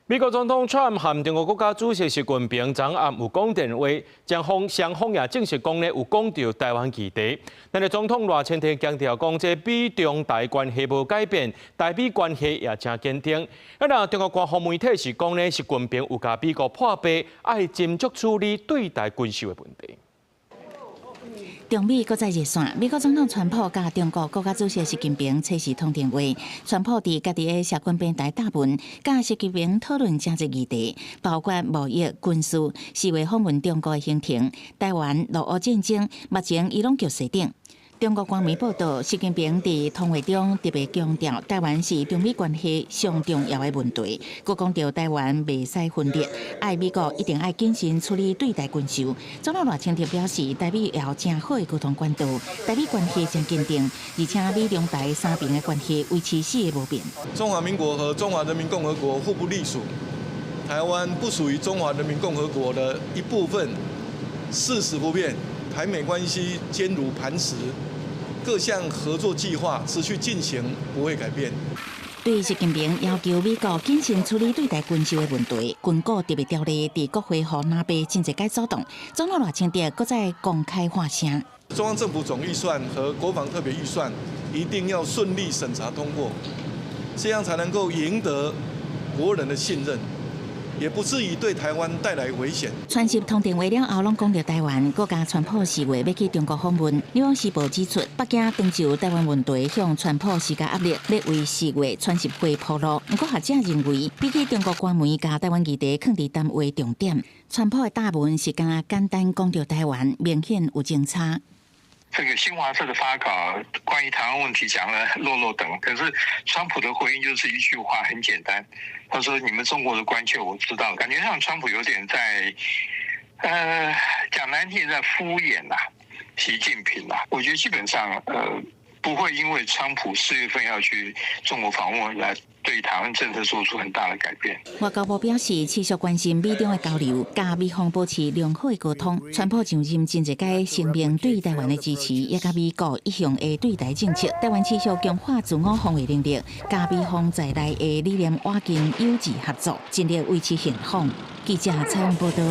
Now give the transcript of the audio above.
美国总统 Trump 和中国国家主席习近平昨暗有讲电话，双方也证实讲有讲到台湾议题。但是总统赖清德强调讲，这美中台关系无改变，台美关系也真坚定。那中国官方媒体是讲习近平有甲美国破病，爱斟酌处理对台军售的问题。 中美搁再热线，美国总统川普甲中国国家主席习近平测试通电话。川普伫家己的社群平台答问，甲习近平讨论政治议题，包括贸易、军事、4月访问中国的行程、台湾、陆俄战争，目前伊拢叫设定。 中国官媒报道，习近平伫通话中特别强调，台湾是中美关系上重要的问题。佮讲到台湾袂使分裂，爱美国一定爱谨慎处理对台军售。总统赖清德表示，台美有正好的沟通管道，台美关系真坚定，而且美中台三边的关系维持死的无变。中华民国和中华人民共和国互不隶属，台湾不属于中华人民共和国的一部分，事实不变。 台美关系坚如磐石，各项合作计划持续进行，不会改变。对习近平要求美国谨慎处理对台军售的问题，军购特别条例伫国会和南北真侪改走动，总统赖清德搁再公开发声。中央政府总预算和国防特别预算一定要顺利审查通过，这样才能够赢得国人的信任。 也不至于对台湾带来危险。川习通电话了后，拢讲到台湾，国家川普4月要去中国访问。纽约时报指出，北京当就台湾问题向川普施加压力，要为4月川习会铺路。不过学者认为，比起中国官媒甲台湾议题放伫谈话重点，川普的答问是敢简单讲到台湾，明显有争差。 这个新华社的发稿关于台湾问题讲了落落等，可是川普的回应就是一句话，很简单，他说：“你们中国的关切我知道。”感觉上川普有点在，讲难听在敷衍习近平我觉得基本上不会因为川普4月份要去中国访问来对台湾政策做出很大的改变。外交部表示，持续关心美中的交流，甲美方保持良好的沟通。川普上任真侪届声明对台湾的支持，也甲美国一向的对台政策。台湾持续强化自我防卫能力，甲美方在内的理念瓦紧有志合作，尽力维持现况。记者采访报道。